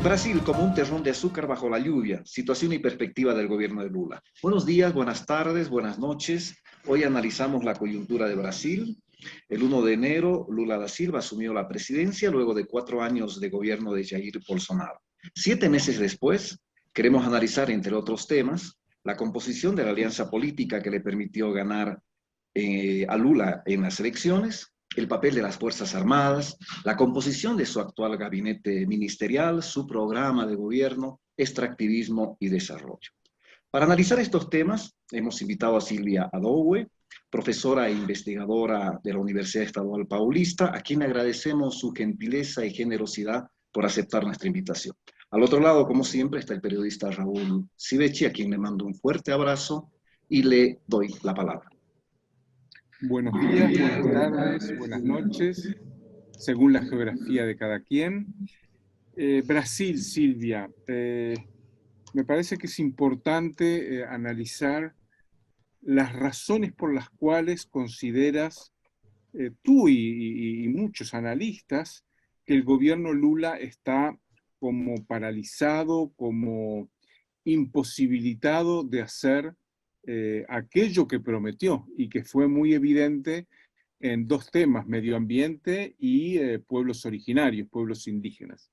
Brasil como un terrón de azúcar bajo la lluvia, situación y perspectiva del gobierno de Lula. Buenos días, buenas tardes, buenas noches. Hoy analizamos la coyuntura de Brasil. El 1 de enero, Lula da Silva asumió la presidencia luego de 4 años de gobierno de Jair Bolsonaro. 7 meses después, queremos analizar, entre otros temas, la composición de la alianza política que le permitió ganar a Lula en las elecciones, el papel de las Fuerzas Armadas, la composición de su actual gabinete ministerial, su programa de gobierno, extractivismo y desarrollo. Para analizar estos temas, hemos invitado a Silvia Adoue, profesora e investigadora de la Universidad Estadual Paulista, a quien agradecemos su gentileza y generosidad por aceptar nuestra invitación. Al otro lado, como siempre, está el periodista Raúl Civechi, a quien le mando un fuerte abrazo y le doy la palabra. Buenos días, buenas tardes, buenas noches, según la geografía de cada quien. Brasil, Silvia, me parece que es importante analizar las razones por las cuales consideras tú y muchos analistas que el gobierno Lula está como paralizado, como imposibilitado de hacer aquello que prometió y que fue muy evidente en dos temas, medio ambiente y pueblos originarios, pueblos indígenas.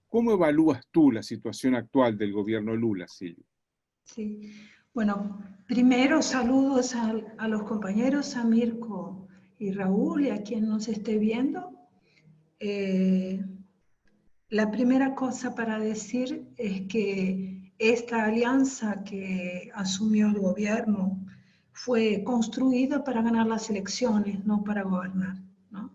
¿Cómo evalúas tú la situación actual del gobierno Lula, Silvia? Sí, bueno, primero saludos a los compañeros, a Mirko y Raúl y a quien nos esté viendo. La primera cosa para decir es que esta alianza que asumió el gobierno fue construida para ganar las elecciones, no para gobernar, ¿no?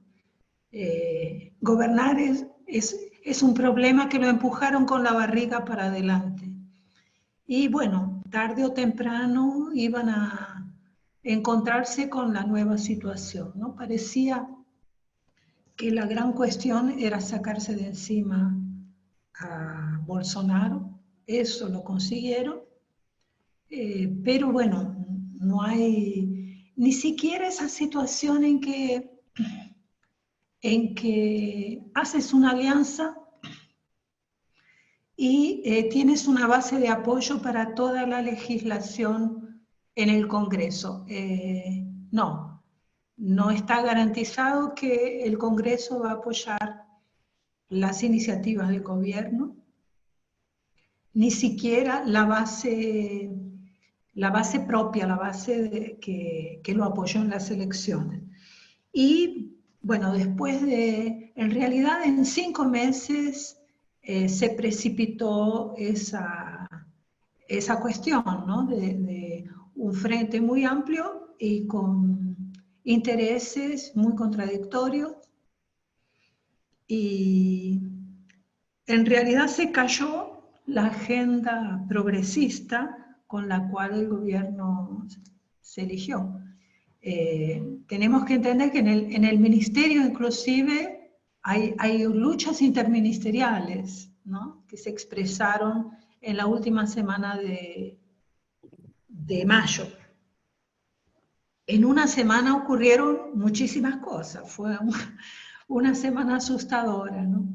Gobernar es un problema que lo empujaron con la barriga para adelante. Y bueno, tarde o temprano iban a encontrarse con la nueva situación, ¿no? Parecía que la gran cuestión era sacarse de encima a Bolsonaro, eso lo consiguieron, pero bueno, no hay ni siquiera esa situación en que haces una alianza y tienes una base de apoyo para toda la legislación en el Congreso. No está garantizado que el Congreso va a apoyar las iniciativas del gobierno, ni siquiera la base propia, la base que lo apoyó en las elecciones. Y bueno, en realidad en 5 meses se precipitó esa cuestión, ¿no? de un frente muy amplio y con intereses muy contradictorios, y en realidad se cayó la agenda progresista con la cual el gobierno se eligió. Tenemos que entender que en el ministerio inclusive hay luchas interministeriales, ¿no? Que se expresaron en la última semana de mayo. En una semana ocurrieron muchísimas cosas, fue una semana asustadora, ¿no?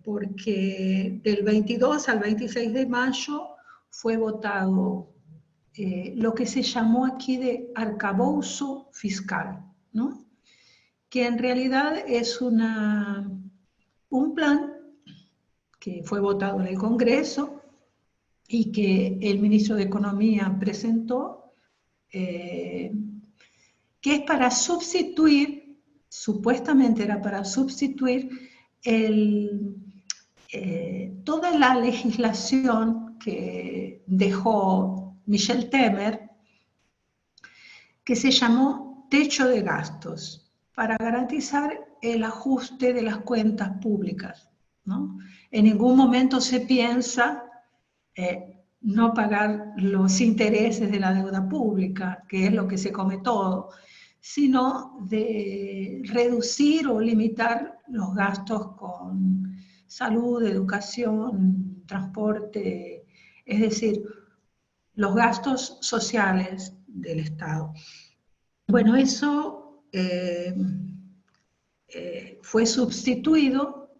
Porque del 22 al 26 de mayo fue votado lo que se llamó aquí de arcabouzo fiscal, ¿no? Que en realidad es un plan que fue votado en el Congreso y que el ministro de Economía presentó, que es para sustituir, supuestamente era para sustituir toda la legislación que dejó Michel Temer, que se llamó techo de gastos, para garantizar el ajuste de las cuentas públicas, ¿no? En ningún momento se piensa no pagar los intereses de la deuda pública, que es lo que se come todo, sino de reducir o limitar los gastos con salud, educación, transporte, es decir, los gastos sociales del Estado. Bueno, eso fue sustituido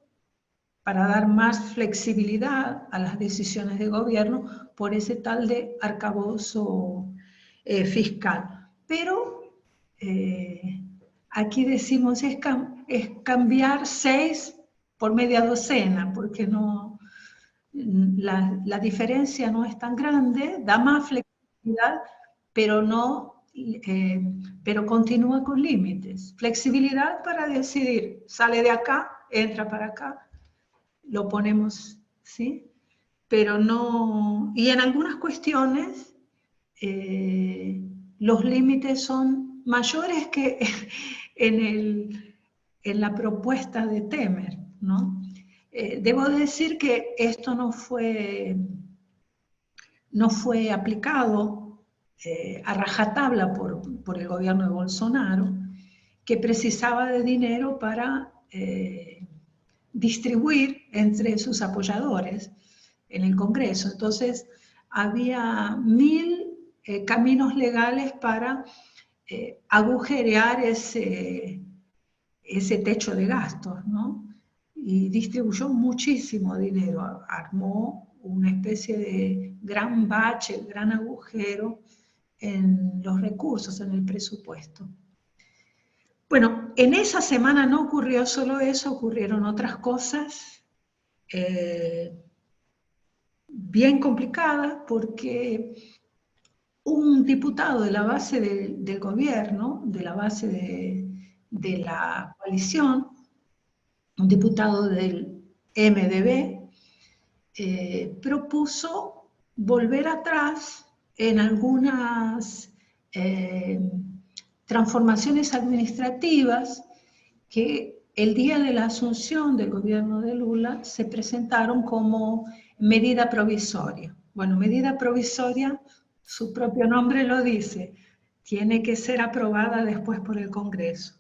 para dar más flexibilidad a las decisiones de gobierno por ese tal de arcabouzo fiscal. Pero aquí decimos es cambiar 6 por media docena, porque no, la diferencia no es tan grande, da más flexibilidad, pero continúa con límites. Flexibilidad para decidir, sale de acá, entra para acá, lo ponemos, ¿sí? Pero no, y en algunas cuestiones los límites son mayores que en la propuesta de Temer, ¿no? Debo decir que esto no fue aplicado a rajatabla por el gobierno de Bolsonaro, que precisaba de dinero para distribuir entre sus apoyadores en el Congreso. Entonces, había 1000 caminos legales para agujerear ese techo de gastos, ¿no? Y distribuyó muchísimo dinero, armó una especie de gran bache, gran agujero en los recursos, en el presupuesto. Bueno, en esa semana no ocurrió solo eso, ocurrieron otras cosas bien complicadas, porque un diputado de la base del gobierno, de la base de la coalición, un diputado del MDB, propuso volver atrás en algunas transformaciones administrativas que el día de la asunción del gobierno de Lula se presentaron como medida provisoria. Bueno, medida provisoria, su propio nombre lo dice, tiene que ser aprobada después por el Congreso.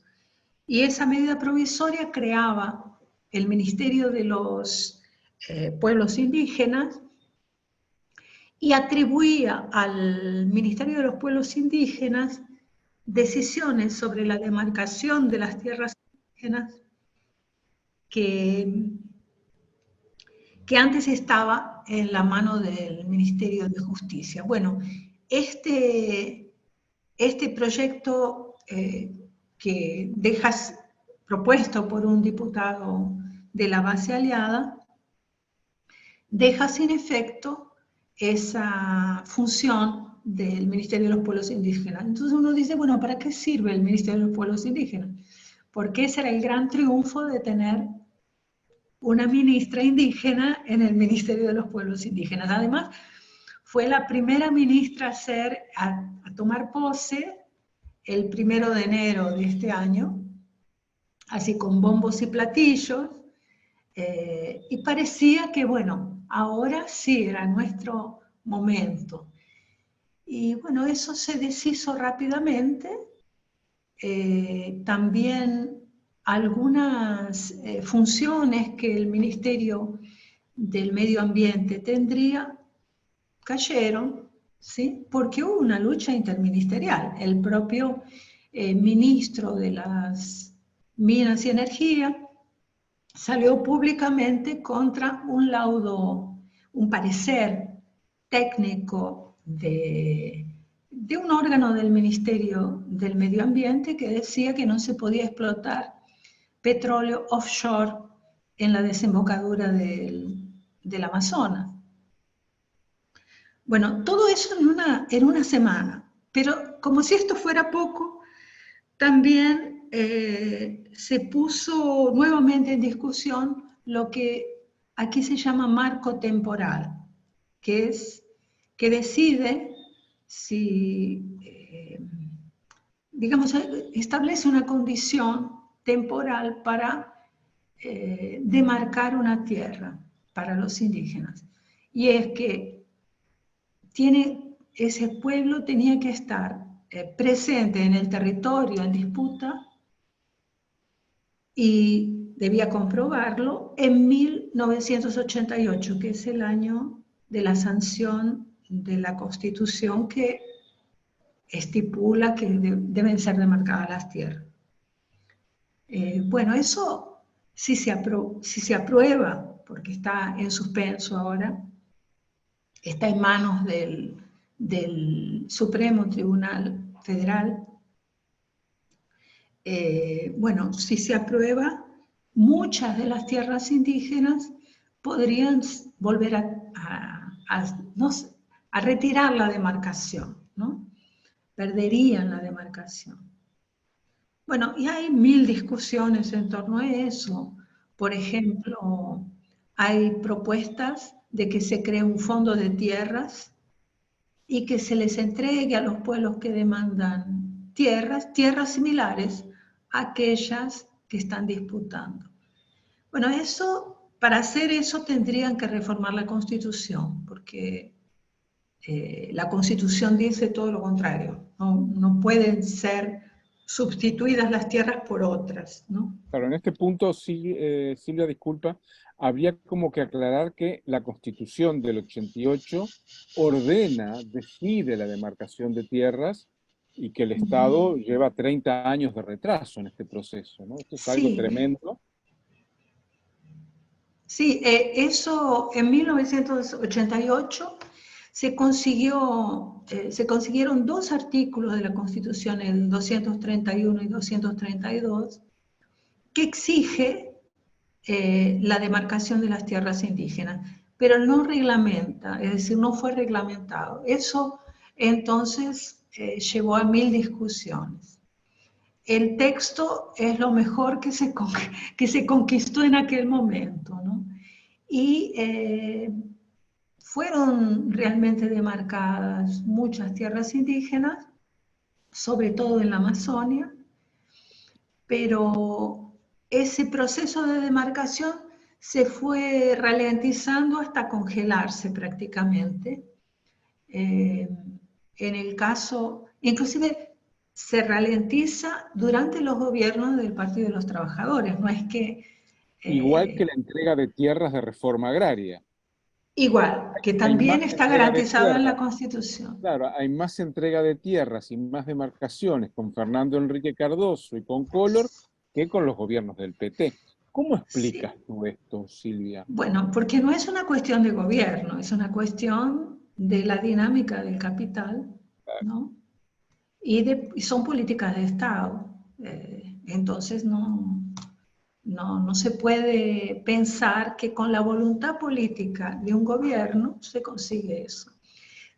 Y esa medida provisoria creaba el Ministerio de los Pueblos Indígenas y atribuía al Ministerio de los Pueblos Indígenas decisiones sobre la demarcación de las tierras indígenas que antes estaba en la mano del Ministerio de Justicia. Bueno, este proyecto que propuesto por un diputado de la base aliada, deja sin efecto esa función del Ministerio de los Pueblos Indígenas. Entonces uno dice, bueno, ¿para qué sirve el Ministerio de los Pueblos Indígenas? Porque ese era el gran triunfo de tener una ministra indígena en el Ministerio de los Pueblos Indígenas. Además, fue la primera ministra a tomar pose el 1 de enero de este año, así con bombos y platillos, y parecía que, bueno, ahora sí era nuestro momento. Y bueno, eso se deshizo rápidamente. También algunas funciones que el Ministerio del Medio Ambiente tendría cayeron, ¿sí? Porque hubo una lucha interministerial. El propio ministro de las Minas y Energía salió públicamente contra un laudo, un parecer técnico de un órgano del Ministerio del Medio Ambiente que decía que no se podía explotar petróleo offshore en la desembocadura del Amazonas. Bueno, todo eso en una semana, pero como si esto fuera poco, también se puso nuevamente en discusión lo que aquí se llama marco temporal, que decide si, digamos, establece una condición temporal para demarcar una tierra para los indígenas. Y es que ese pueblo tenía que estar presente en el territorio en disputa y debía comprobarlo en 1988, que es el año de la sanción de la Constitución que estipula que deben ser demarcadas las tierras. Bueno, eso si se aprueba porque está en suspenso ahora, está en manos del Supremo Tribunal Federal. Bueno, si se aprueba, muchas de las tierras indígenas podrían volver a retirar la demarcación, ¿no? Perderían la demarcación. Bueno, y hay mil discusiones en torno a eso. Por ejemplo, hay propuestas de que se cree un fondo de tierras y que se les entregue a los pueblos que demandan tierras similares a aquellas que están disputando. Bueno, para hacer eso tendrían que reformar la Constitución, porque la Constitución dice todo lo contrario. No pueden ser sustituidas las tierras por otras, ¿no? Claro, en este punto, sí, Silvia, disculpa, habría como que aclarar que la Constitución del 88 decide la demarcación de tierras y que el Estado lleva 30 años de retraso en este proceso, ¿no? Esto es algo Sí. tremendo. Sí, eso en 1988 se consiguieron dos artículos de la Constitución, el 231 y 232, que exige la demarcación de las tierras indígenas, pero no reglamenta, es decir, no fue reglamentado. Eso entonces llevó a mil discusiones. El texto es lo mejor que se conquistó en aquel momento, ¿no? Y fueron realmente demarcadas muchas tierras indígenas, sobre todo en la Amazonia, pero ese proceso de demarcación se fue ralentizando hasta congelarse prácticamente. En el caso, inclusive se ralentiza durante los gobiernos del Partido de los Trabajadores, no es que... Igual que la entrega de tierras de reforma agraria. Igual, que Hay también más está entrega de garantizado en la tierras. Constitución. Claro, hay más entrega de tierras y más demarcaciones con Fernando Enrique Cardoso y con Collor que con los gobiernos del PT. ¿Cómo explicas Sí. tú esto, Silvia? Bueno, porque no es una cuestión de gobierno, es una cuestión de la dinámica del capital, ¿no? Y son políticas de Estado. Entonces no se puede pensar que con la voluntad política de un gobierno se consigue eso.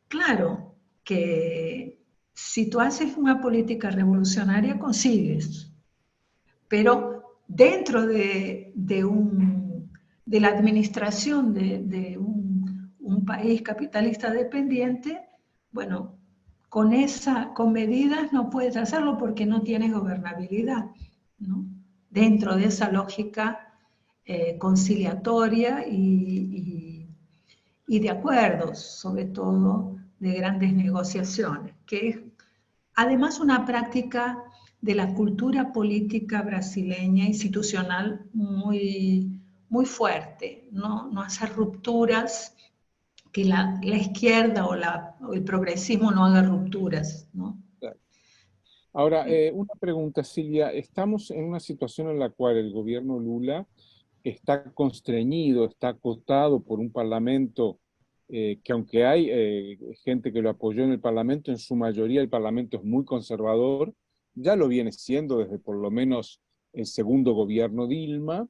Claro que si tú haces una política revolucionaria consigues, pero dentro de la administración de un país capitalista dependiente, bueno, con medidas no puedes hacerlo porque no tienes gobernabilidad, ¿no? Dentro de esa lógica conciliatoria y de acuerdos, sobre todo de grandes negociaciones, que es además una práctica de la cultura política brasileña institucional muy fuerte, no hacer rupturas, que la izquierda o el progresismo no haga rupturas, ¿no? Ahora, una pregunta, Silvia. Estamos en una situación en la cual el gobierno Lula está constreñido, está acotado por un parlamento que aunque hay gente que lo apoyó en el parlamento, en su mayoría el parlamento es muy conservador, ya lo viene siendo desde por lo menos el segundo gobierno Dilma,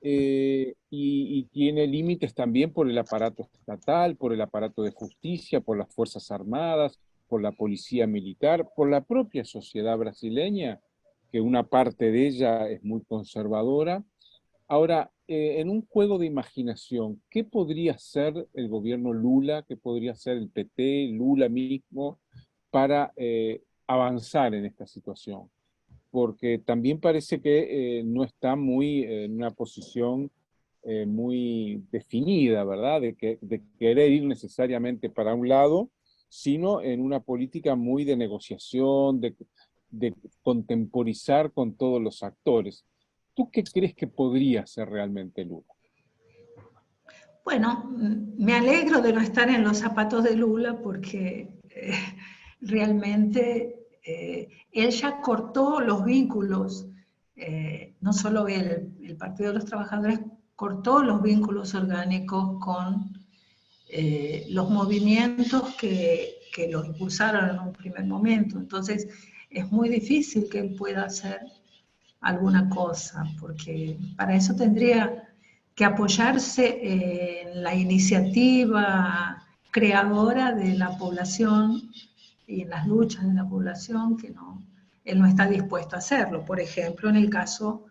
y tiene límites también por el aparato estatal, por el aparato de justicia, por las Fuerzas Armadas, por la policía militar, por la propia sociedad brasileña, que una parte de ella es muy conservadora. Ahora, en un juego de imaginación, ¿qué podría hacer el gobierno Lula, qué podría hacer el PT, Lula mismo, para avanzar en esta situación? Porque también parece que no está muy en una posición muy definida, ¿verdad? De querer ir necesariamente para un lado, sino en una política muy de negociación, de contemporizar con todos los actores. ¿Tú qué crees que podría hacer realmente Lula? Bueno, me alegro de no estar en los zapatos de Lula porque realmente él ya cortó los vínculos, no solo él, el Partido de los Trabajadores cortó los vínculos orgánicos con los movimientos que lo impulsaron en un primer momento. Entonces, es muy difícil que él pueda hacer alguna cosa, porque para eso tendría que apoyarse en la iniciativa creadora de la población y en las luchas de la población, que no, él no está dispuesto a hacerlo. Por ejemplo, en el caso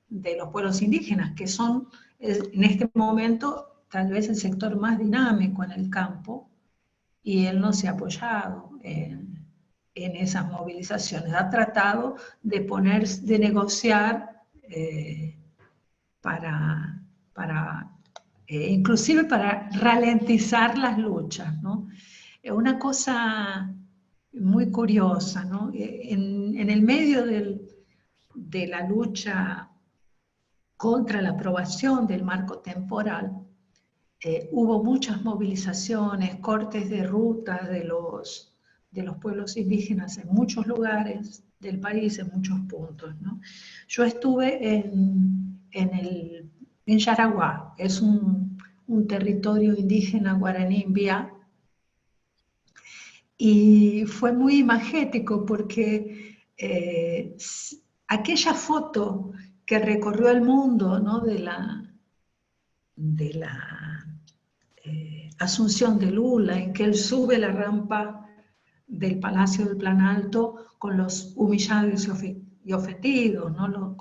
de los pueblos indígenas, que son en este momento tal vez el sector más dinámico en el campo, y él no se ha apoyado en esas movilizaciones. Ha tratado de negociar inclusive para ralentizar las luchas, ¿no? Una cosa muy curiosa, ¿no? En el medio de la lucha contra la aprobación del marco temporal, hubo muchas movilizaciones, cortes de rutas de los pueblos indígenas en muchos lugares del país, en muchos puntos, ¿no? Yo estuve en Yaraguá, es un territorio indígena guaraní Mbiá, y fue muy imagético porque aquella foto que recorrió el mundo, ¿no? de la asunción de Lula, en que él sube la rampa del Palacio del Planalto con los humillados y ofendidos, ¿no?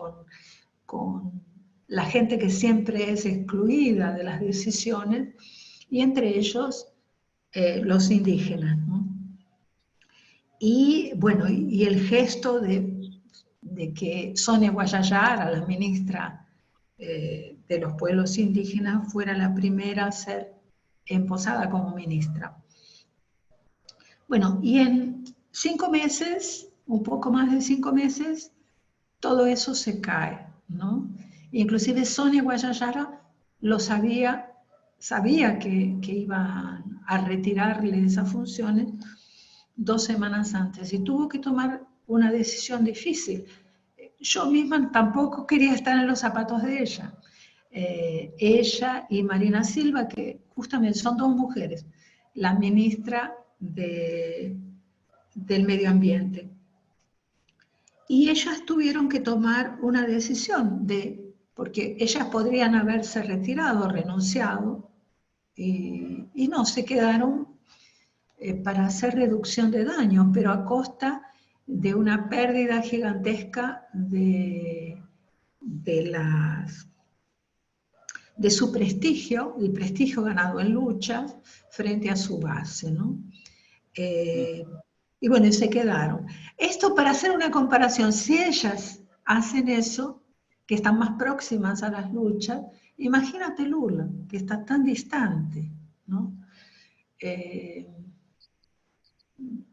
con la gente que siempre es excluida de las decisiones, y entre ellos los indígenas, ¿no? Y bueno, y el gesto de que Sonia Guayayara, la ministra de los pueblos indígenas, fuera la primera a ser emposada como ministra. Bueno, y en 5 meses, un poco más de 5 meses, todo eso se cae, ¿no? Inclusive Sonia Guayayara lo sabía que iban a retirarle esas funciones 2 semanas antes, y tuvo que tomar una decisión difícil. Yo misma tampoco quería estar en los zapatos de ella. Ella y Marina Silva, que justamente son 2 mujeres, la ministra del Medio Ambiente. Y ellas tuvieron que tomar una decisión, porque ellas podrían haberse retirado, renunciado, y no, se quedaron para hacer reducción de daños, pero a costa de una pérdida gigantesca de su prestigio, el prestigio ganado en luchas frente a su base, ¿no? Y bueno, y se quedaron. Esto para hacer una comparación, si ellas hacen eso, que están más próximas a las luchas, imagínate Lula, que está tan distante, ¿no?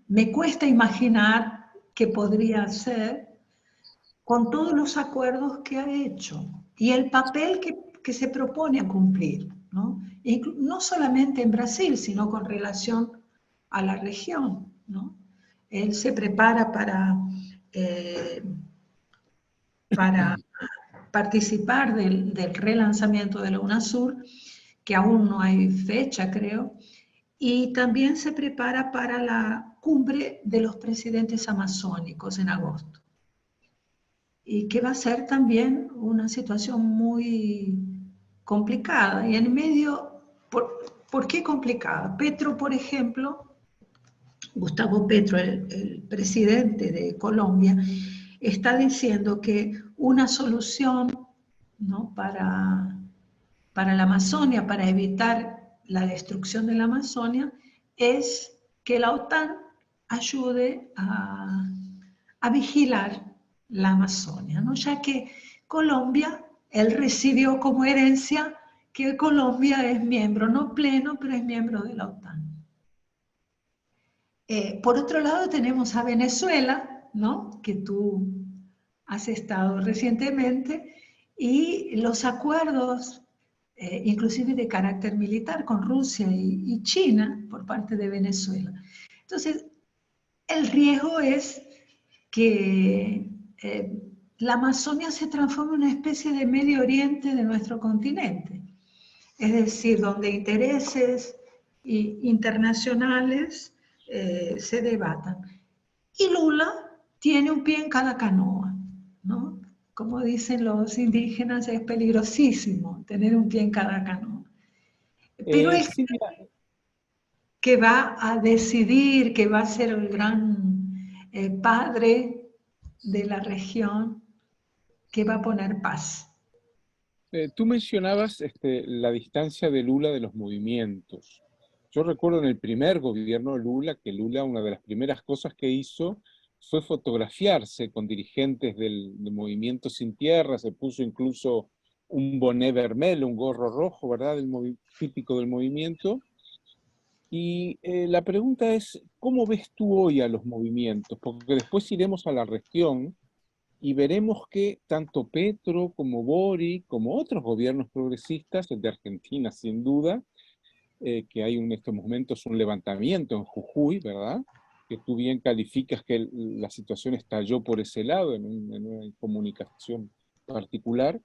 Me cuesta imaginar qué podría hacer con todos los acuerdos que ha hecho y el papel que se propone a cumplir, ¿no? No solamente en Brasil, sino con relación a la región, ¿no? Él se prepara para participar del relanzamiento de la UNASUR, que aún no hay fecha, creo, y también se prepara para la cumbre de los presidentes amazónicos en agosto. Y que va a ser también una situación muy complicada. Y en medio, ¿por qué complicada? Petro, por ejemplo, Gustavo Petro, el presidente de Colombia, está diciendo que una solución, ¿no? para la Amazonia, para evitar la destrucción de la Amazonia, es que la OTAN ayude a vigilar la Amazonia, ¿no? Ya que Colombia, él recibió como herencia que Colombia es miembro, no pleno, pero es miembro de la OTAN. Por otro lado tenemos a Venezuela, ¿no? Que tú has estado recientemente, y los acuerdos, inclusive de carácter militar, con Rusia y China por parte de Venezuela. Entonces, el riesgo es que la Amazonia se transforma en una especie de Medio Oriente de nuestro continente. Es decir, donde intereses internacionales se debatan. Y Lula tiene un pie en cada canoa, ¿no? Como dicen los indígenas, es peligrosísimo tener un pie en cada canoa. Pero él Silvia, que va a decidir, que va a ser el gran padre de la región, que va a poner paz. tú mencionabas la distancia de Lula de los movimientos. Yo recuerdo en el primer gobierno de Lula, que Lula, una de las primeras cosas que hizo fue fotografiarse con dirigentes del movimiento Sin Tierra, se puso incluso un boné vermelho, un gorro rojo, ¿verdad?, típico del movimiento. Y la pregunta es, ¿cómo ves tú hoy a los movimientos? Porque después iremos a la región y veremos que tanto Petro como Boric, como otros gobiernos progresistas, el de Argentina sin duda, que hay en estos momentos un levantamiento en Jujuy, ¿verdad? Que tú bien calificas que la situación estalló por ese lado, en una comunicación particular.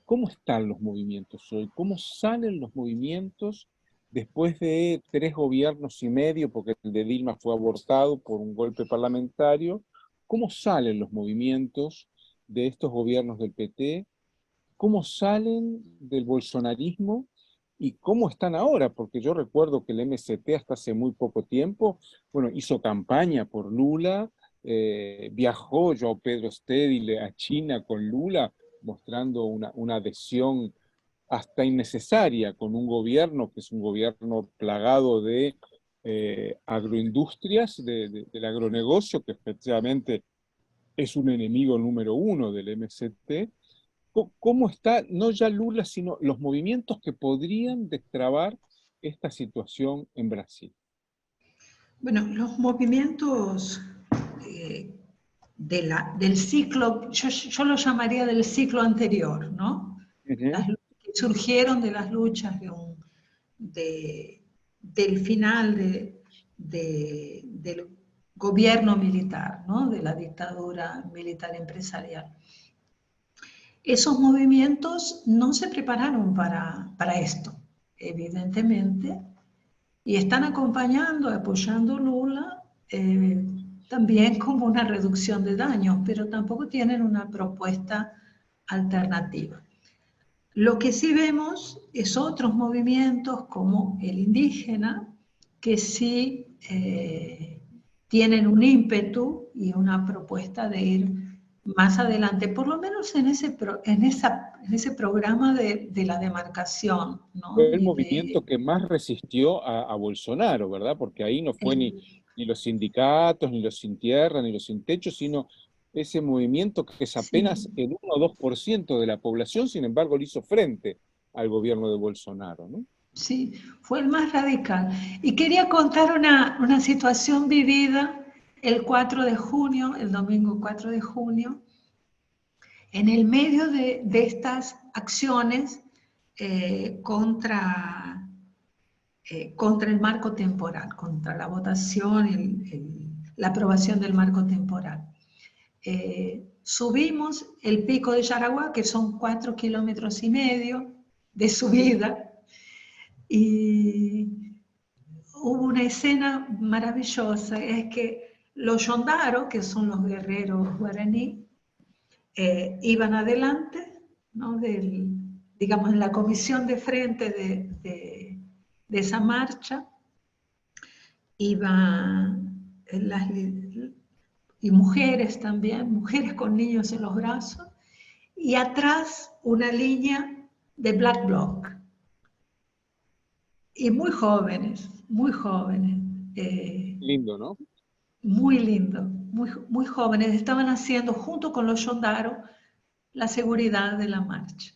¿Cómo están los movimientos hoy? ¿Cómo salen los movimientos después de 3 gobiernos y medio, porque el de Dilma fue abortado por un golpe parlamentario? ¿Cómo salen los movimientos de estos gobiernos del PT? ¿Cómo salen del bolsonarismo? ¿Y cómo están ahora? Porque yo recuerdo que el MST hasta hace muy poco tiempo, bueno, hizo campaña por Lula, viajó João Pedro Stedile a China con Lula, mostrando una adhesión hasta innecesaria con un gobierno que es un gobierno plagado de agroindustrias, del agronegocio, que efectivamente es un enemigo número 1 del MST. ¿Cómo está, no ya Lula, sino los movimientos que podrían destrabar esta situación en Brasil? Bueno, los movimientos del ciclo, yo lo llamaría del ciclo anterior, ¿no? Uh-huh. Que surgieron de las luchas del final del gobierno militar, ¿no? De la dictadura militar empresarial. Esos movimientos no se prepararon para esto, evidentemente, y están acompañando, apoyando Lula, también como una reducción de daños, pero tampoco tienen una propuesta alternativa. Lo que sí vemos es otros movimientos como el indígena, que sí tienen un ímpetu y una propuesta de ir más adelante, por lo menos en ese programa de la demarcación, ¿no? Fue el movimiento que más resistió a Bolsonaro, ¿verdad? Porque ahí no fue ni los sindicatos, ni los sin tierra, ni los sin techo, sino ese movimiento que es apenas Sí. el 1 o 2% de la población, sin embargo, le hizo frente al gobierno de Bolsonaro, ¿no? Sí, fue el más radical. Y quería contar una situación vivida el 4 de junio, el domingo 4 de junio, en el medio de estas acciones contra el marco temporal, contra la votación, la aprobación del marco temporal. Subimos el pico de Jaraguá, que son 4,5 kilómetros de subida, y hubo una escena maravillosa, es que los yondaros, que son los guerreros guaraní, iban adelante, ¿no? Digamos, en la comisión de frente de esa marcha, iban y mujeres también, mujeres con niños en los brazos, y atrás una línea de Black Bloc. Y muy jóvenes, muy jóvenes. Lindo, ¿no? Muy lindo, muy jóvenes. Estaban haciendo, junto con los yondaros, la seguridad de la marcha.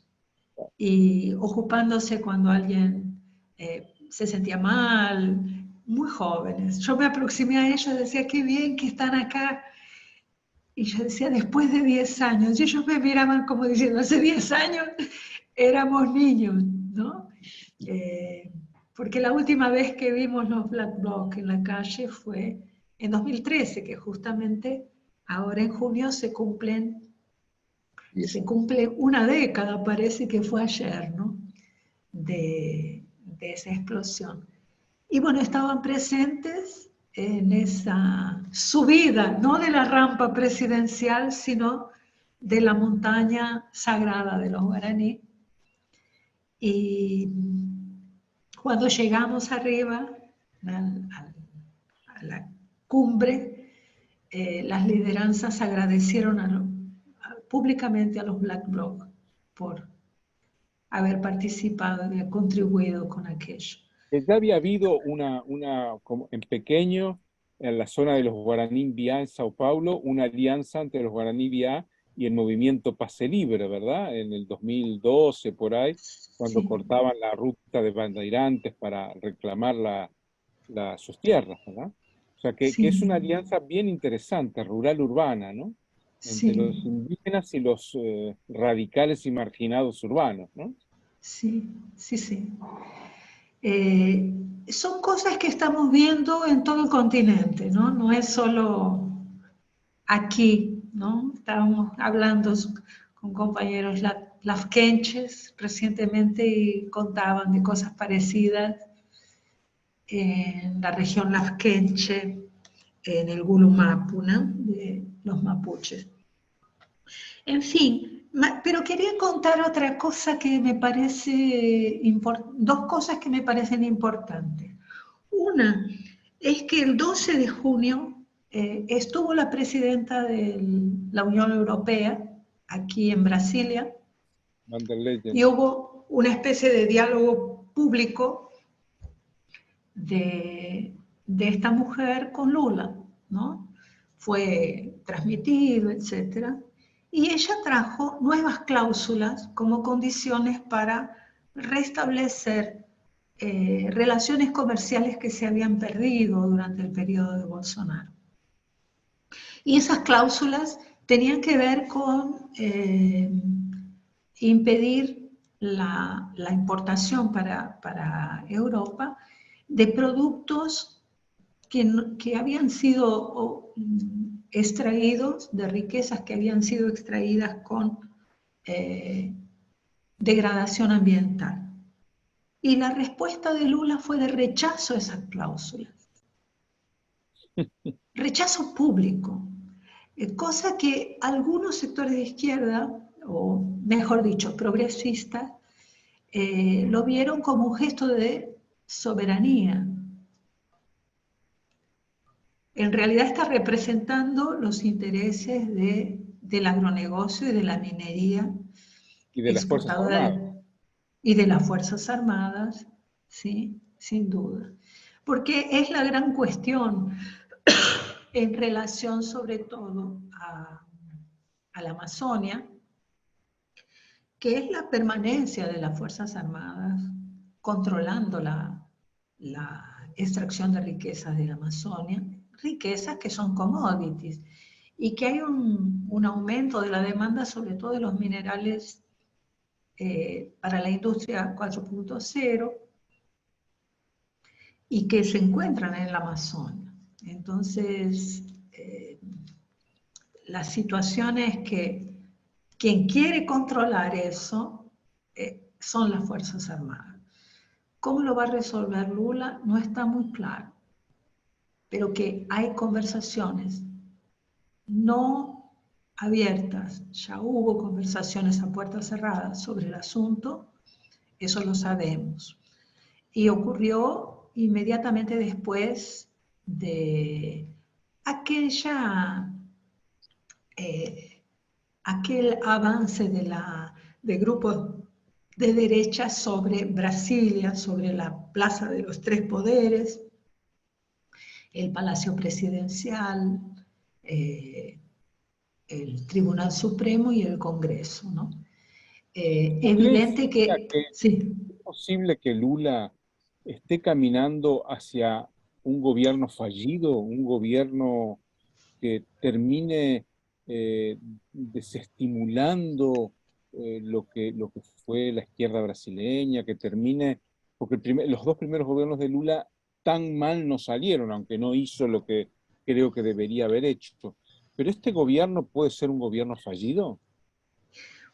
Y ocupándose cuando alguien se sentía mal, muy jóvenes. Yo me aproximé a ellos y decía, qué bien que están acá. Y yo decía, después de 10 años. Y ellos me miraban como diciendo, hace 10 años éramos niños, ¿no? Porque la última vez que vimos los Black Bloc en la calle fue en 2013, que justamente ahora en junio se cumplen Se cumple una década, parece que fue ayer, ¿no? De esa explosión. Y bueno, estaban presentes en esa subida, no de la rampa presidencial, sino de la montaña sagrada de los guaraní. Y cuando llegamos arriba, a la cumbre, las lideranzas agradecieron públicamente a los Black Bloc por haber participado y contribuido con aquello. Ya había habido como en pequeño, en la zona de los Guaraní Biá en Sao Paulo, una alianza entre los Guaraní Biá y el movimiento Pase Libre, ¿verdad? En el 2012, por ahí, cuando Sí, cortaban la ruta de bandeirantes para reclamar sus tierras, ¿verdad? O sea, que es una sí, alianza bien interesante, rural-urbana, ¿no? Entre sí, los indígenas y los radicales y marginados urbanos, ¿no? sí, sí, sí. Son cosas que estamos viendo en todo el continente, ¿no? No es solo aquí, ¿no? Estábamos hablando con compañeros lafkenches recientemente y contaban de cosas parecidas en la región lafkenche, en el Gulumapu, ¿no? De los mapuches. En fin, pero quería contar otra cosa que me parece, dos cosas que me parecen importantes. Una es que el 12 de junio estuvo la presidenta de la Unión Europea aquí en Brasilia Van der Leyen. y hubo una especie de diálogo público de esta mujer con Lula, ¿no? Fue transmitido, etcétera. Y ella trajo nuevas cláusulas como condiciones para restablecer relaciones comerciales que se habían perdido durante el periodo de Bolsonaro. Y esas cláusulas tenían que ver con impedir la importación para Europa de productos que habían sido extraídos, de riquezas que habían sido extraídas con degradación ambiental. Y la respuesta de Lula fue de rechazo a esas cláusulas. Rechazo público. Cosa que algunos sectores de izquierda, o mejor dicho, progresistas, lo vieron como un gesto de soberanía. En realidad está representando los intereses del agronegocio y de la minería Y de las Fuerzas exportadora Armadas. y de las Fuerzas Armadas, ¿sí? Sin duda. Porque es la gran cuestión en relación sobre todo a la Amazonia, que es la permanencia de las Fuerzas Armadas controlando la extracción de riquezas de la Amazonia, riquezas que son commodities, y que hay un aumento de la demanda, sobre todo de los minerales para la industria 4.0, y que se encuentran en la Amazonia. Entonces, la situación es que quien quiere controlar eso son las Fuerzas Armadas. ¿Cómo lo va a resolver Lula? No está muy claro, pero que hay conversaciones no abiertas, ya hubo conversaciones a puertas cerradas sobre el asunto, eso lo sabemos. Y ocurrió inmediatamente después de aquella aquel avance de grupos de derecha sobre Brasilia, sobre la Plaza de los Tres Poderes, el Palacio Presidencial, el Tribunal Supremo y el Congreso, ¿no? ¿No crees, Evidente Silvia, que, que sí, es posible que Lula esté caminando hacia un gobierno fallido, un gobierno que termine desestimulando lo que fue la izquierda brasileña, que termine, porque los dos primeros gobiernos de Lula tan mal no salieron, aunque no hizo lo que creo que debería haber hecho. Pero este gobierno puede ser un gobierno fallido.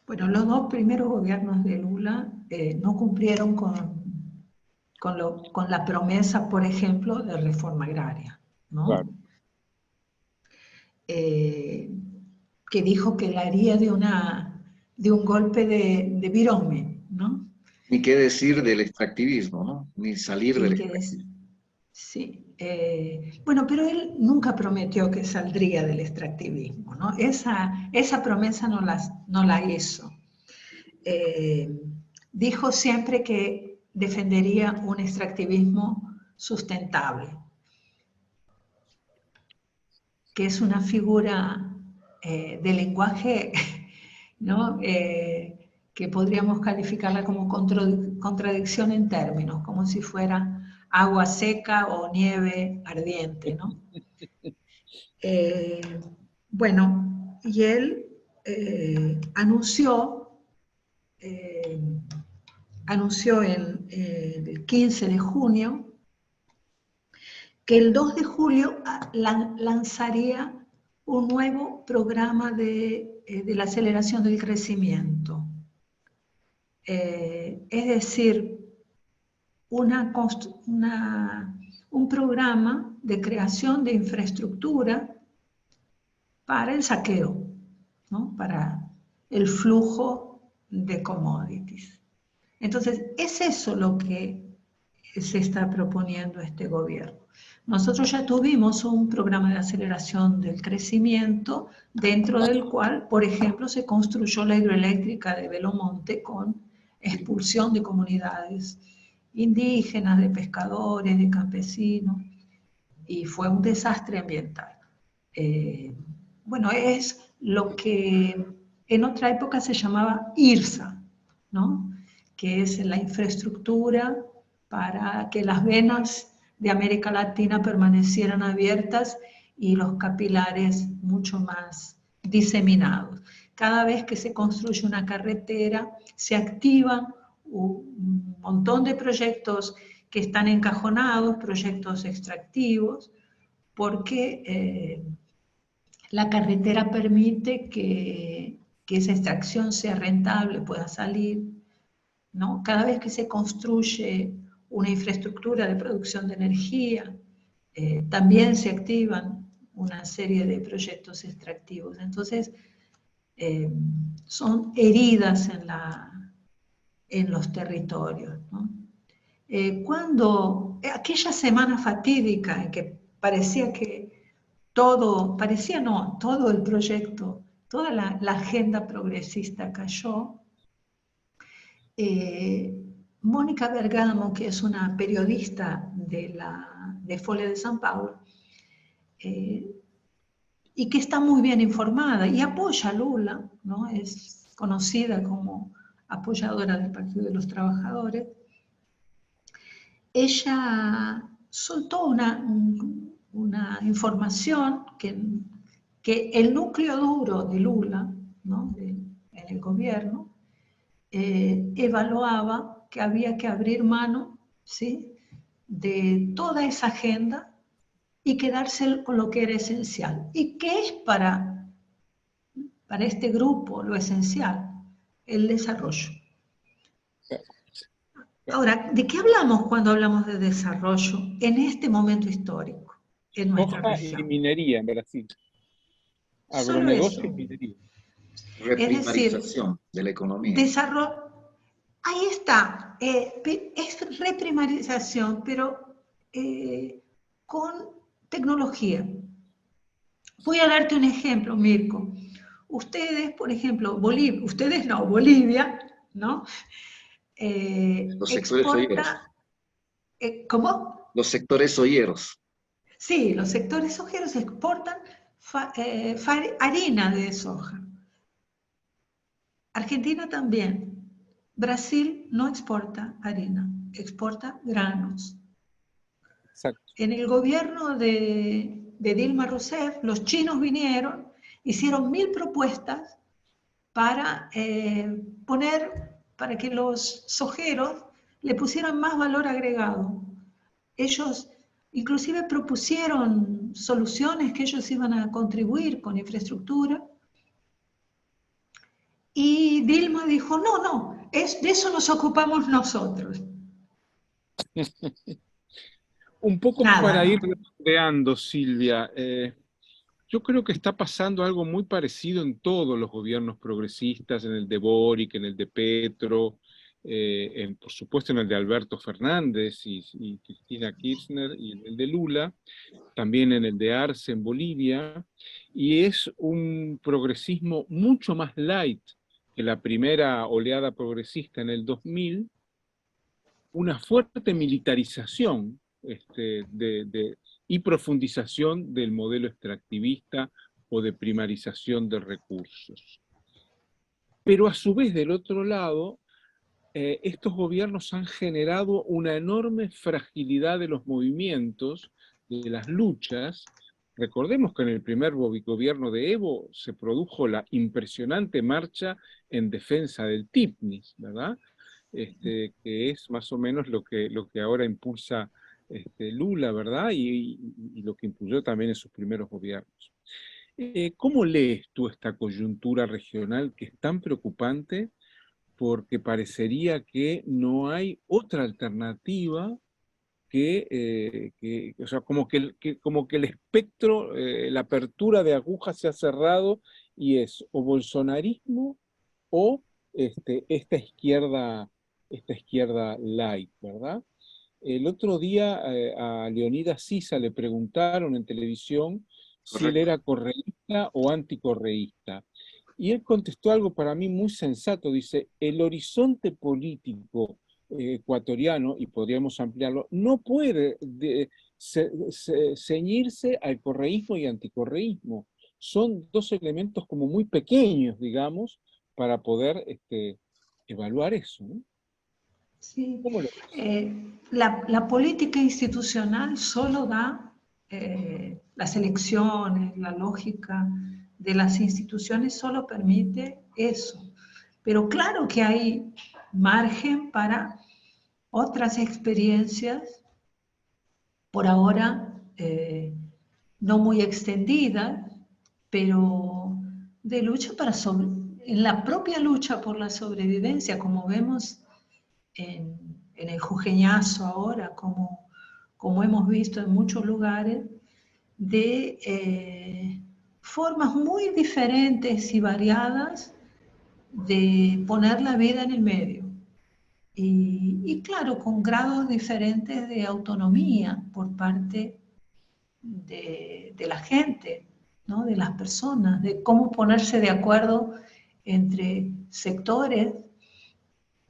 Bueno, los dos primeros gobiernos de Lula no cumplieron con la promesa, por ejemplo, de reforma agraria, ¿no? Claro. Que dijo que la haría de un golpe de virome, ¿no? Ni qué decir del extractivismo, ¿no? Ni salir del extractivismo. Sí. Bueno, pero él nunca prometió que saldría del extractivismo, ¿no? Esa promesa no la hizo. Dijo siempre que defendería un extractivismo sustentable, que es una figura de lenguaje, ¿no? Que podríamos calificarla como contradicción en términos, como si fuera agua seca o nieve ardiente, ¿no? Bueno, y él anunció en el 15 de junio que el 2 de julio lanzaría un nuevo programa de la aceleración del crecimiento. Es decir, un programa de creación de infraestructura para el saqueo, ¿no? Para el flujo de commodities. Entonces, es eso lo que se está proponiendo este gobierno. Nosotros ya tuvimos un programa de aceleración del crecimiento, dentro del cual, por ejemplo, se construyó la hidroeléctrica de Belomonte con expulsión de comunidades indígenas, de pescadores, de campesinos, y fue un desastre ambiental. Bueno, es lo que en otra época se llamaba IRSA, ¿no? Que es la infraestructura para que las venas de América Latina permanecieran abiertas y los capilares mucho más diseminados. Cada vez que se construye una carretera, se activan un montón de proyectos que están encajonados, proyectos extractivos, porque la carretera permite que esa extracción sea rentable, pueda salir, ¿no? Cada vez que se construye una infraestructura de producción de energía, también se activan una serie de proyectos extractivos. Entonces, son heridas en los territorios, ¿no? Aquella semana fatídica en que parecía que todo el proyecto, toda la agenda progresista cayó, Mónica Bergamo, que es una periodista de Folha de São Paulo, y que está muy bien informada y apoya a Lula, ¿no? Es conocida como apoyadora del Partido de los Trabajadores. Ella soltó una información que el núcleo duro de Lula, ¿no? En el gobierno, evaluaba que había que abrir mano, ¿sí?, de toda esa agenda y quedarse con lo que era esencial. ¿Y qué es para este grupo lo esencial? El desarrollo. Ahora, ¿de qué hablamos cuando hablamos de desarrollo en este momento histórico en nuestra región? Y minería en Brasil. Solo eso. Agronegocio y minería. Reprimarización de la economía. Ahí está. Es reprimarización, pero con tecnología. Voy a darte un ejemplo, Mirko. Ustedes, por ejemplo, Bolivia, ¿no? Los sectores olleros. ¿Cómo? Los sectores olleros. Sí, los sectores sojeros exportan harina de soja. Argentina también. Brasil no exporta harina, exporta granos. Exacto. En el gobierno de Dilma Rousseff, los chinos vinieron, hicieron 1000 propuestas para para que los sojeros le pusieran más valor agregado. Ellos inclusive propusieron soluciones que ellos iban a contribuir con infraestructura Y Dilma dijo, no, no, de eso nos ocupamos nosotros. Un poco Nada, para ir ¿no? redondeando, Silvia, yo creo que está pasando algo muy parecido en todos los gobiernos progresistas, en el de Boric, en el de Petro, por supuesto en el de Alberto Fernández y Cristina Kirchner, y en el de Lula, también en el de Arce en Bolivia, y es un progresismo mucho más light que la primera oleada progresista en el 2000, una fuerte militarización y profundización del modelo extractivista o de primarización de recursos. Pero a su vez, del otro lado, estos gobiernos han generado una enorme fragilidad de los movimientos, de las luchas. Recordemos que en el primer gobierno de Evo se produjo la impresionante marcha en defensa del TIPNIS, ¿verdad? Que es más o menos lo que ahora impulsa Lula, ¿verdad? Y lo que impulsó también en sus primeros gobiernos. ¿Cómo lees tú esta coyuntura regional que es tan preocupante? Porque parecería que no hay otra alternativa o sea, como que el espectro, la apertura de agujas se ha cerrado y es o bolsonarismo o esta izquierda light, ¿verdad? El otro día a Leonidas Sisa le preguntaron en televisión si él Correcto. era correísta o anticorreísta. Y él contestó algo para mí muy sensato. Dice, el horizonte político ecuatoriano, y podríamos ampliarlo, no puede ceñirse al correísmo y anticorreísmo. Son dos elementos como muy pequeños, digamos, para poder evaluar eso, ¿no? Sí. ¿Cómo lo ves? La política institucional solo da las elecciones, la lógica de las instituciones solo permite eso. Pero claro que hay margen para otras experiencias, por ahora no muy extendidas, pero de lucha en la propia lucha por la sobrevivencia, como vemos en el Jujeñazo ahora, como hemos visto en muchos lugares, de formas muy diferentes y variadas de poner la vida en el medio. Y claro, con grados diferentes de autonomía por parte de la gente, ¿no? De las personas, de cómo ponerse de acuerdo entre sectores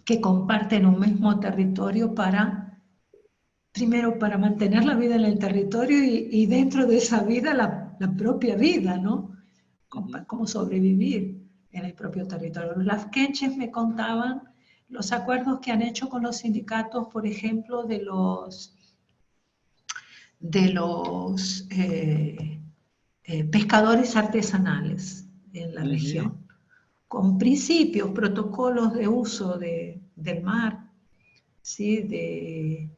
que comparten un mismo territorio primero para mantener la vida en el territorio y dentro de esa vida la propia vida, ¿no? Cómo sobrevivir en el propio territorio. Las quenches me contaban los acuerdos que han hecho con los sindicatos, por ejemplo, de los pescadores artesanales en la región, con principios, protocolos de uso del mar, ¿sí?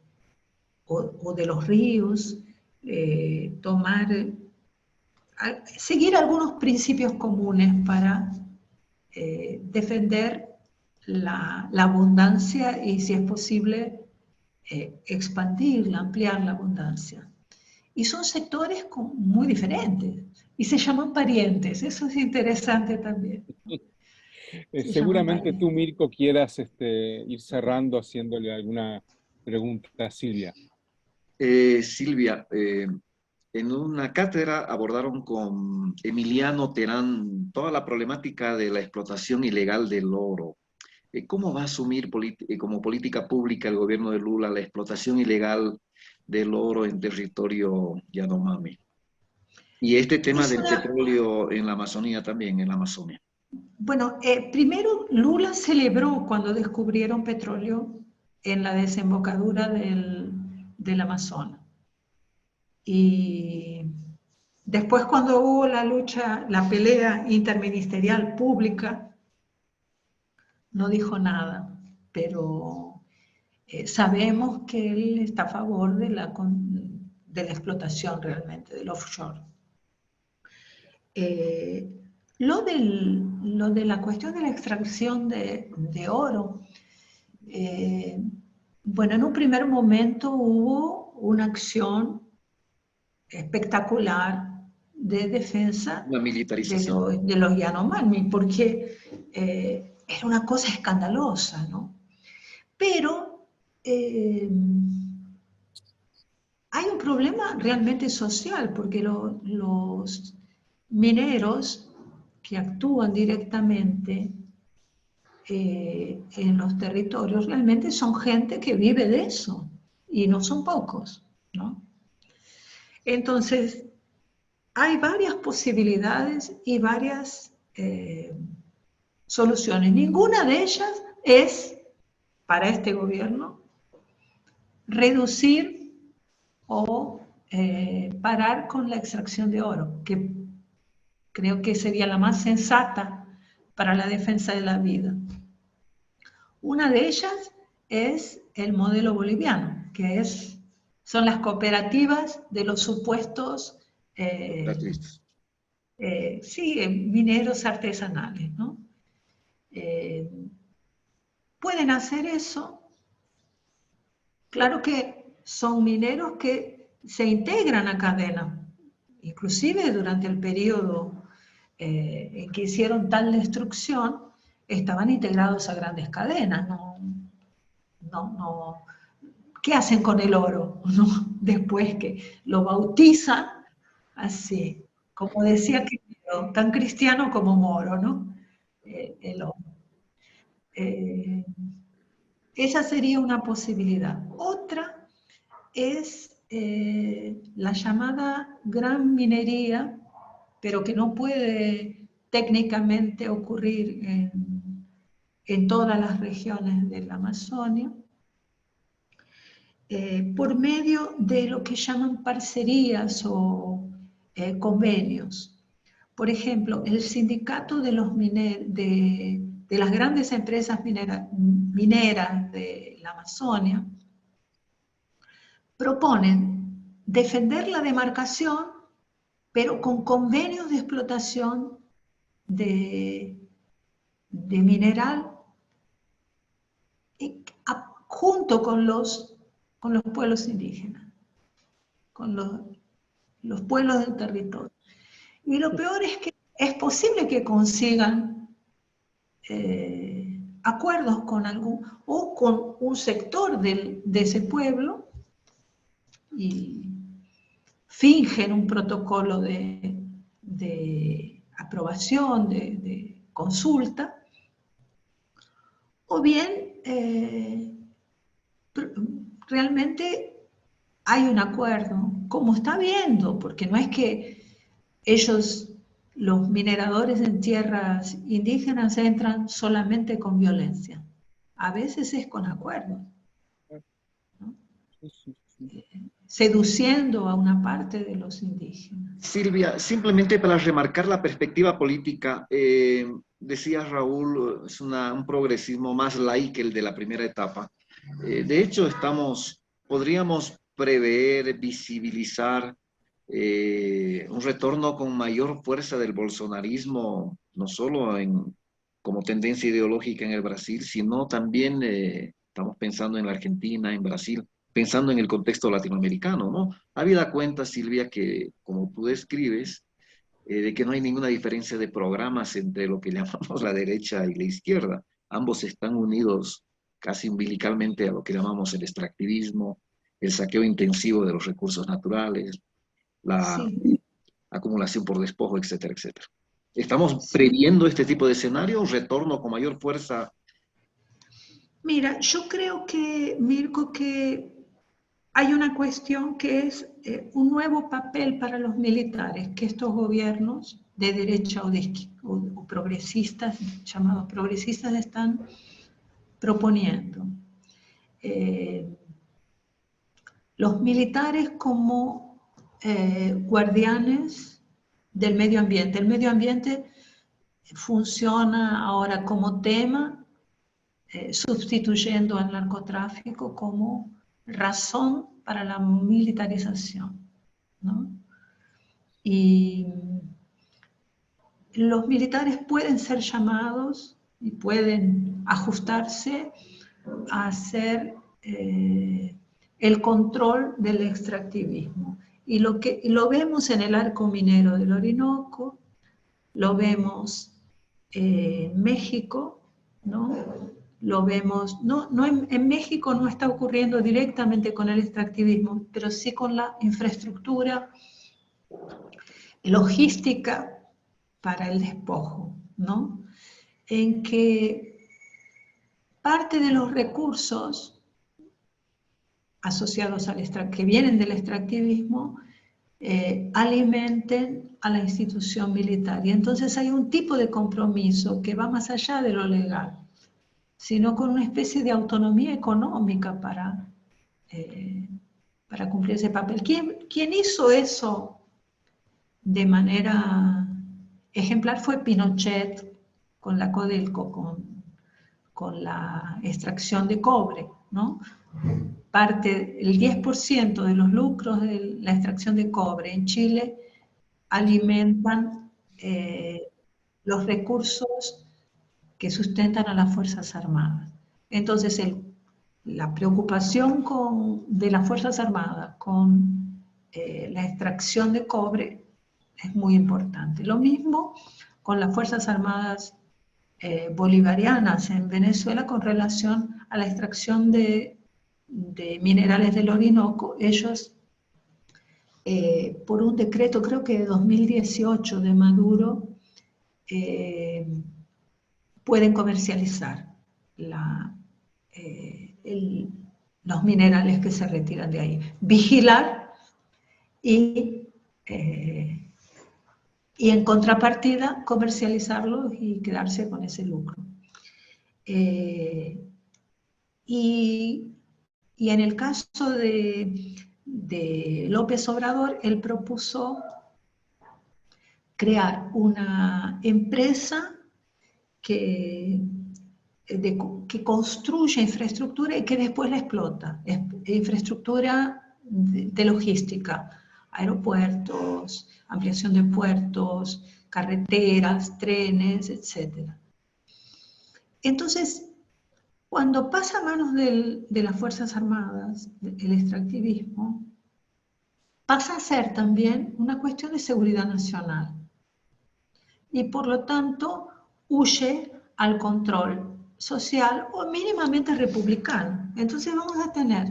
O de los ríos, seguir algunos principios comunes para defender la abundancia y, si es posible, expandirla, ampliar la abundancia. Y son sectores muy diferentes y se llaman parientes, eso es interesante también. Se llaman Seguramente tú, parientes. Mirko, quieras ir cerrando haciéndole alguna pregunta a Silvia. Silvia, en una cátedra abordaron con Emiliano Terán toda la problemática de la explotación ilegal del oro. ¿Cómo va a asumir como política pública el gobierno de Lula la explotación ilegal del oro en territorio Yanomami? Y este tema Es del una, petróleo en la Amazonía también, en la Amazonia. bueno, primero Lula celebró cuando descubrieron petróleo en la desembocadura del Amazonas. Y después, cuando hubo la lucha, la pelea interministerial pública, no dijo nada, pero sabemos que él está a favor de la explotación realmente, del offshore. Lo de la cuestión de la extracción de oro, bueno, en un primer momento hubo una acción espectacular de defensa La militarización. de los Yanomami, porque era una cosa escandalosa, ¿no? Pero hay un problema realmente social, porque los mineros que actúan directamente en los territorios realmente son gente que vive de eso, y no son pocos, ¿no? Entonces, hay varias posibilidades y varias soluciones. Ninguna de ellas es, para este gobierno, reducir o parar con la extracción de oro, que creo que sería la más sensata para la defensa de la vida. Una de ellas es el modelo boliviano, que son las cooperativas de los supuestos mineros artesanales, ¿no? Pueden hacer eso. Claro que son mineros que se integran a cadenas, inclusive durante el periodo en que hicieron tal destrucción, estaban integrados a grandes cadenas. ¿Qué hacen con el oro? ¿No? Después que lo bautizan así, como decía que tan cristiano como moro, ¿no? El oro. Esa sería una posibilidad. Otra es la llamada gran minería, pero que no puede técnicamente ocurrir en todas las regiones de la Amazonia, por medio de lo que llaman parcerías o convenios. Por ejemplo, el sindicato de las grandes empresas mineras de la Amazonia proponen defender la demarcación, pero con convenios de explotación de mineral junto con los pueblos indígenas, con los pueblos del territorio. Y lo peor es que es posible que consigan acuerdos con con un sector de ese pueblo y fingen un protocolo de aprobación, de consulta, o bien realmente hay un acuerdo, como está viendo, porque no es que ellos, los mineradores en tierras indígenas, entran solamente con violencia. A veces es con acuerdo, ¿no? Seduciendo a una parte de los indígenas. Silvia, simplemente para remarcar la perspectiva política, decía Raúl, es un progresismo más light que el de la primera etapa. De hecho, podríamos prever, visibilizar un retorno con mayor fuerza del bolsonarismo, no solo como tendencia ideológica en el Brasil, sino también estamos pensando en la Argentina, en Brasil, pensando en el contexto latinoamericano, ¿no? Habida cuenta, Silvia, que como tú describes, de que no hay ninguna diferencia de programas entre lo que llamamos la derecha y la izquierda. Ambos están unidos casi umbilicalmente a lo que llamamos el extractivismo, el saqueo intensivo de los recursos naturales, la acumulación por despojo, etcétera, etcétera. ¿Estamos previendo este tipo de escenario, un retorno con mayor fuerza? Mira, yo creo que, Mirko, que hay una cuestión que es un nuevo papel para los militares, que estos gobiernos de derecha o progresistas, llamados progresistas, están proponiendo. Los militares como guardianes del medio ambiente. El medio ambiente funciona ahora como tema, sustituyendo al narcotráfico como razón para la militarización, ¿no? Y los militares pueden ser llamados y pueden ajustarse a hacer el control del extractivismo. Y lo vemos en el arco minero del Orinoco, lo vemos en México, ¿no? Lo vemos, en México no está ocurriendo directamente con el extractivismo, pero sí con la infraestructura logística para el despojo, ¿no? En que parte de los recursos asociados que vienen del extractivismo alimenten a la institución militar. Y entonces hay un tipo de compromiso que va más allá de lo legal, sino con una especie de autonomía económica para cumplir ese papel. ¿Quién hizo eso de manera ejemplar? Fue Pinochet con la Codelco, con la extracción de cobre, ¿no? El 10% de los lucros de la extracción de cobre en Chile alimentan los recursos que sustentan a las Fuerzas Armadas. Entonces, la preocupación de las Fuerzas Armadas con la extracción de cobre es muy importante. Lo mismo con las Fuerzas Armadas bolivarianas en Venezuela con relación a la extracción de minerales del Orinoco. Ellos, por un decreto, creo que de 2018 de Maduro, pueden comercializar los minerales que se retiran de ahí. Vigilar y en contrapartida comercializarlos y quedarse con ese lucro. Y en el caso de López Obrador, él propuso crear una empresa que construye infraestructura y que después la explota. Infraestructura de logística, aeropuertos, ampliación de puertos, carreteras, trenes, etc. Entonces, cuando pasa a manos de las Fuerzas Armadas, el extractivismo, pasa a ser también una cuestión de seguridad nacional. Y por lo tanto, huye al control social o mínimamente republicano. Entonces vamos a tener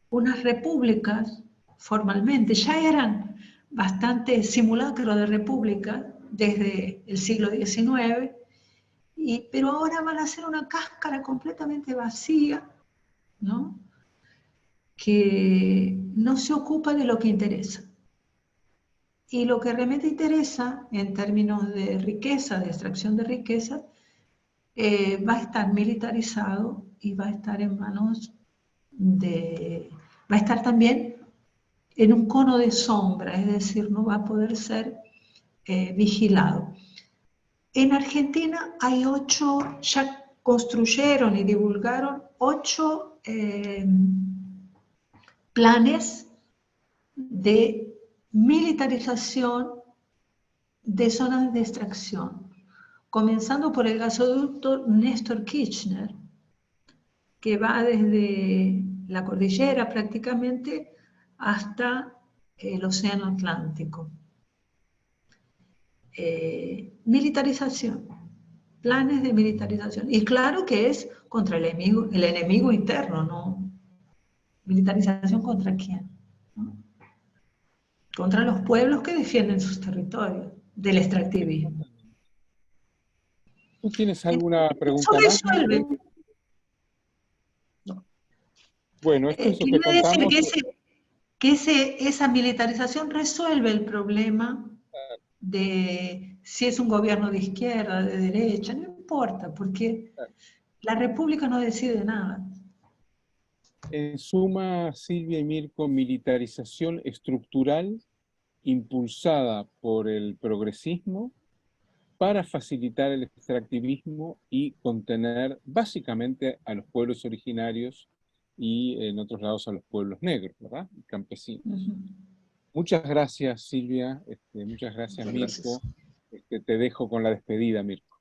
unas repúblicas, formalmente, ya eran bastante simulacro de república desde el siglo XIX, pero ahora van a ser una cáscara completamente vacía, ¿no? Que no se ocupa de lo que interesa. Y lo que realmente interesa en términos de riqueza, de extracción de riqueza, va a estar militarizado y va a estar en manos va a estar también en un cono de sombra, es decir, no va a poder ser vigilado. En Argentina hay 8, ya construyeron y divulgaron 8 planes de militarización de zonas de extracción, comenzando por el gasoducto Néstor Kirchner, que va desde la cordillera prácticamente hasta el Océano Atlántico. Militarización, planes de militarización. Y claro que es contra el enemigo interno, ¿no? ¿Militarización contra quién? ¿No? Contra los pueblos que defienden sus territorios del extractivismo. ¿Tú tienes alguna pregunta más? Eso resuelve. No. Bueno, esto es lo que decir contamos. que esa militarización resuelve el problema de si es un gobierno de izquierda, de derecha, no importa, porque la República no decide nada. En suma, Silvia y Mirko, militarización estructural impulsada por el progresismo para facilitar el extractivismo y contener básicamente a los pueblos originarios y en otros lados a los pueblos negros, ¿verdad? Campesinos. Muchas gracias, Silvia. Muchas gracias, Mirko. te dejo con la despedida, Mirko.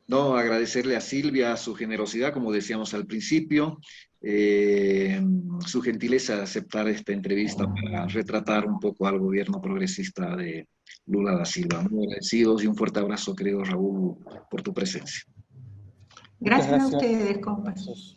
No, agradecerle a Silvia su generosidad, como decíamos al principio, su gentileza de aceptar esta entrevista para retratar un poco al gobierno progresista de Lula da Silva. Muy agradecidos y un fuerte abrazo, querido Raúl, por tu presencia. Gracias a ustedes, compas.